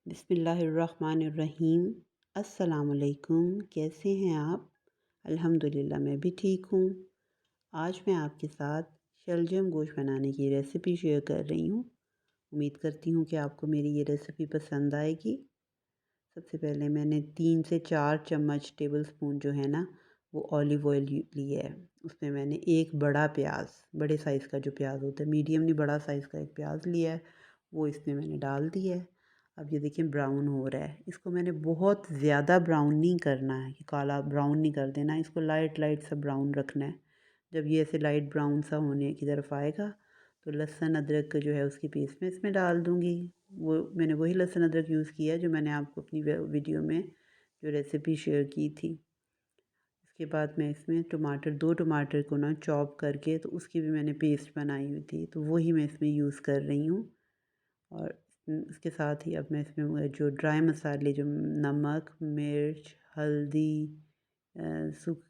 बिस्मिल्लाहिर्रहमानिर्रहीम। अस्सलामुअलैकुम। कैसे हैं आप? अल्हम्दुलिल्लाह मैं भी ठीक हूँ। आज मैं आपके साथ शलजम गोश्त बनाने की रेसिपी शेयर कर रही हूँ। उम्मीद करती हूँ कि आपको मेरी ये रेसिपी पसंद आएगी। सबसे पहले मैंने 3 से 4 चम्मच टेबल स्पून जो है ना वो ऑलिव ऑयल लिया है। उसमें मैंने एक बड़ा प्याज, बड़े साइज़ का जो प्याज होता है, मीडियम नहीं बड़ा साइज़ का एक प्याज लिया है, वो इसमें मैंने डाल दिया है। अब ये देखिए ब्राउन हो रहा है। इसको मैंने बहुत ज़्यादा ब्राउन नहीं करना है कि काला ब्राउन नहीं कर देना, इसको लाइट लाइट सा ब्राउन रखना है। जब ये ऐसे लाइट ब्राउन सा होने की तरफ आएगा तो लहसुन अदरक जो है उसकी पेस्ट मैं इसमें डाल दूँगी। वो मैंने वही लहसुन अदरक यूज़ किया है जो मैंने आपको अपनी वीडियो में जो रेसिपी शेयर की थी। इसके बाद मैं इसमें टमाटर 2 टमाटर को ना चॉप करके तो उसकी भी मैंने पेस्ट बनाई हुई थी, तो वही मैं इसमें यूज़ कर रही हूँ। और इसके साथ ही अब मैं इसमें वो जो ड्राई मसाले जो नमक, मिर्च, हल्दी, सूख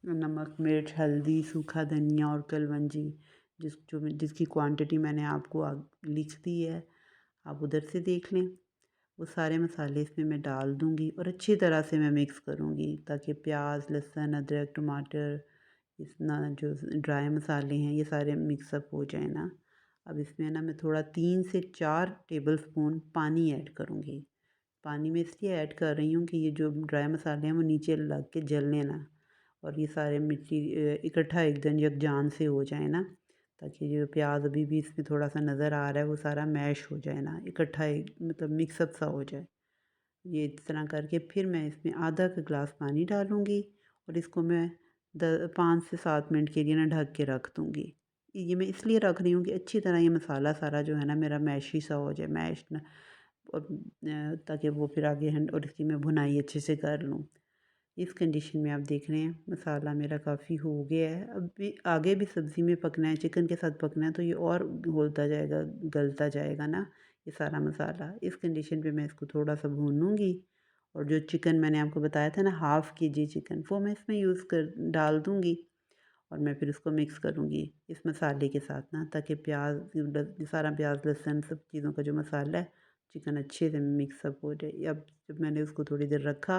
नमक, मिर्च, हल्दी, सूखा धनिया और कलवंजी जिसकी क्वांटिटी मैंने आपको लिख दी है, आप उधर से देख लें। वो सारे मसाले इसमें मैं डाल दूँगी और अच्छी तरह से मैं मिक्स करूँगी ताकि प्याज, लहसुन, अदरक, टमाटर इतना जो ड्राई मसाले हैं ये सारे मिक्सअप हो जाए ना। अब इसमें ना मैं थोड़ा 3 से 4 टेबल स्पून पानी ऐड करूँगी। पानी में इसलिए ऐड कर रही हूँ कि ये जो ड्राई मसाले हैं वो नीचे लग के जलने ना, और ये सारे मिट्टी इकट्ठा एकदम यकजान से हो जाए ना, ताकि जो प्याज अभी भी इसमें थोड़ा सा नज़र आ रहा है वो सारा मैश हो जाए ना, इकट्ठा मतलब मिक्सअप सा हो जाए। ये इस तरह करके फिर मैं इसमें आधा का ग्लास पानी डालूँगी और इसको मैं 5 से 7 मिनट के लिए ना ढक के रख दूँगी। ये मैं इसलिए रख रही हूँ कि अच्छी तरह ये मसाला सारा जो है ना मेरा मैशी सा हो जाए, मैश ना, और ताकि वो फिर आगे हैंड और इसकी मैं भुनाई अच्छे से कर लूँ। इस कंडीशन में आप देख रहे हैं मसाला मेरा काफ़ी हो गया है। अब भी आगे भी सब्ज़ी में पकना है, चिकन के साथ पकना है, तो ये और घुलता जाएगा, गलता जाएगा ना ये सारा मसाला। इस कंडीशन पे मैं इसको थोड़ा-सा भूनूँगी और जो चिकन मैंने आपको बताया था ना, हाफ़ केजी चिकन, वो मैं इसमें डाल दूँगी और मैं फिर उसको मिक्स करूँगी इस मसाले के साथ ना, ताकि सारा प्याज, लहसुन सब चीज़ों का जो मसाला है, चिकन अच्छे से मिक्सअप हो जाए। अब जब मैंने उसको थोड़ी देर रखा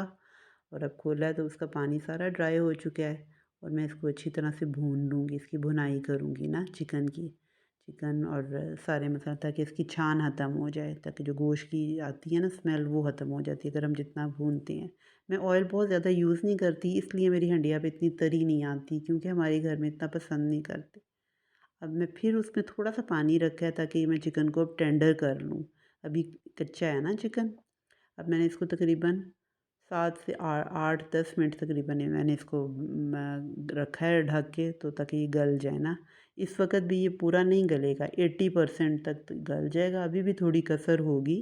और अब खोला तो उसका पानी सारा ड्राई हो चुका है और मैं इसको अच्छी तरह से भून लूँगी, इसकी भुनाई करूँगी ना चिकन की। चिकन और सारे मसाले ताकि इसकी छान ख़त्म हो जाए, ताकि जो गोश्त की आती है ना स्मेल वो ख़त्म हो जाती है अगर हम जितना भूनते हैं। मैं ऑयल बहुत ज़्यादा यूज़ नहीं करती, इसलिए मेरी हंडिया पे इतनी तरी नहीं आती, क्योंकि हमारे घर में इतना पसंद नहीं करते। अब मैं फिर उसमें थोड़ा-सा पानी रखा है ताकि मैं चिकन को अब टेंडर कर लूँ। अभी कच्चा है ना चिकन। अब मैंने इसको तकरीबन 7 से 8-10 मिनट तकरीबन मैंने इसको रखा है ढक के, तो ताकि ये गल जाए ना। इस वक़्त भी ये पूरा नहीं गलेगा, 80% तक तो गल जाएगा, अभी भी थोड़ी कसर होगी।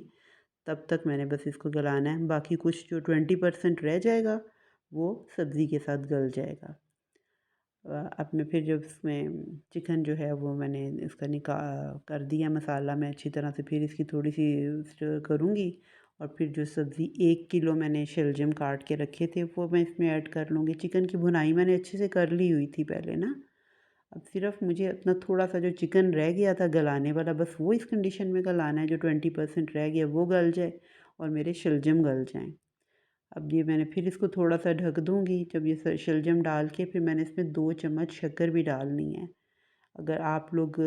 तब तक मैंने बस इसको गलाना है, बाकी कुछ जो 20% रह जाएगा वो सब्ज़ी के साथ गल जाएगा। अब मैं फिर जब इसमें चिकन जो है वो मैंने इसका कर दिया मसाला, मैं अच्छी तरह से फिर इसकी थोड़ी-सी स्टर करूँगी और फिर जो सब्ज़ी 1 किलो मैंने शलजम काट के रखे थे वो मैं इसमें ऐड कर लूँगी। चिकन की भुनाई मैंने अच्छे से कर ली हुई थी पहले ना। अब सिर्फ़ मुझे अपना थोड़ा-सा जो चिकन रह गया था गलाने वाला, बस वो इस कंडीशन में गलाना है, जो 20% रह गया वो गल जाए और मेरे शलजम गल जाएँ। अब ये मैंने फिर इसको थोड़ा-सा ढक दूँगी। जब ये शलजम डाल के फिर मैंने इसमें 2 चम्मच शक्कर भी डालनी है। अगर आप लोग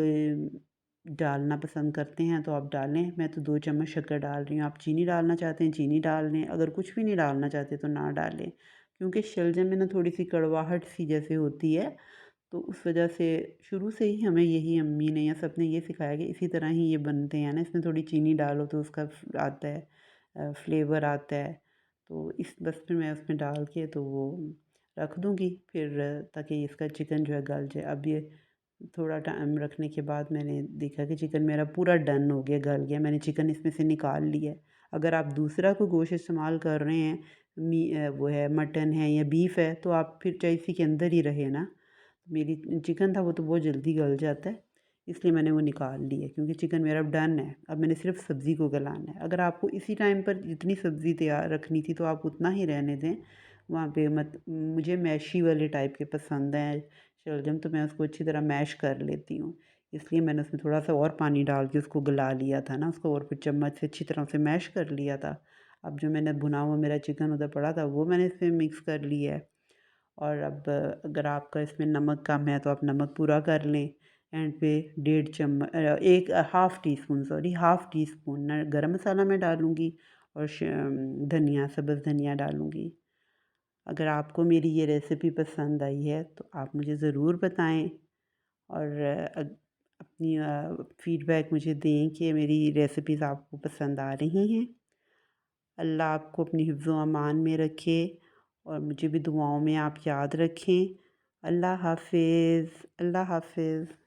डालना पसंद करते हैं तो आप डालें, मैं तो 2 चम्मच शक्कर डाल रही हूँ। आप चीनी डालना चाहते हैं चीनी डाल लें, अगर कुछ भी नहीं डालना चाहते तो ना डालें। क्योंकि शलजम में ना थोड़ी-सी कड़वाहट सी जैसे होती है, तो उस वजह से शुरू से ही हमें यही अम्मी ने या सबने ये सिखाया कि इसी तरह ही ये बनते हैं ना, इसमें थोड़ी चीनी डालो तो उसका आता है फ्लेवर आता है। तो इस बस फिर मैं उसमें डाल के तो वो रख दूँगी फिर, ताकि इसका चिकन जो है गल जाए। अब ये थोड़ा टाइम रखने के बाद मैंने देखा कि चिकन मेरा पूरा डन हो गया, गल गया। मैंने चिकन इसमें से निकाल लिया है। अगर आप दूसरा कोई गोश्त इस्तेमाल कर रहे हैं, वो है मटन है या बीफ है, तो आप फिर चाहे इसी के अंदर ही रहे ना। मेरी चिकन था वो तो बहुत जल्दी गल जाता है, इसलिए मैंने वो निकाल लिया, क्योंकि चिकन मेरा अब डन है। अब मैंने सिर्फ़ सब्ज़ी को गलाना है। अगर आपको इसी टाइम पर जितनी सब्ज़ी तैयार रखनी थी तो आप उतना ही रहने दें। वहाँ पे मत मुझे मैशी वाले टाइप के पसंद हैं शलजम, तो मैं उसको अच्छी तरह मैश कर लेती हूँ। इसलिए मैंने उसमें थोड़ा-सा और पानी डाल के उसको गला लिया था ना उसको, और फिर चम्मच से अच्छी तरह से मैश कर लिया था। अब जो मैंने भुना हुआ मेरा चिकन उधर पड़ा था वो मैंने इसमें मिक्स कर लिया है। और अब अगर आपका इसमें नमक कम है तो आप नमक पूरा कर लें। एंड पे डेढ़ चम्मच एक half tea spoon, sorry half tea spoon ना गरम मसाला मैं डालूँगी, और धनिया, सब्ज़ धनिया डालूँगी। अगर आपको मेरी ये रेसिपी पसंद आई है तो आप मुझे ज़रूर बताएँ, और अपनी फ़ीडबैक मुझे दें कि मेरी रेसिपीज़ आपको पसंद आ रही हैं। अल्लाह आपको अपनी हिफ्ज़ व अमान में रखे, और मुझे भी दुआओं में आप याद रखें। अल्लाह हाफ़िज़, अल्लाह हाफ़िज़।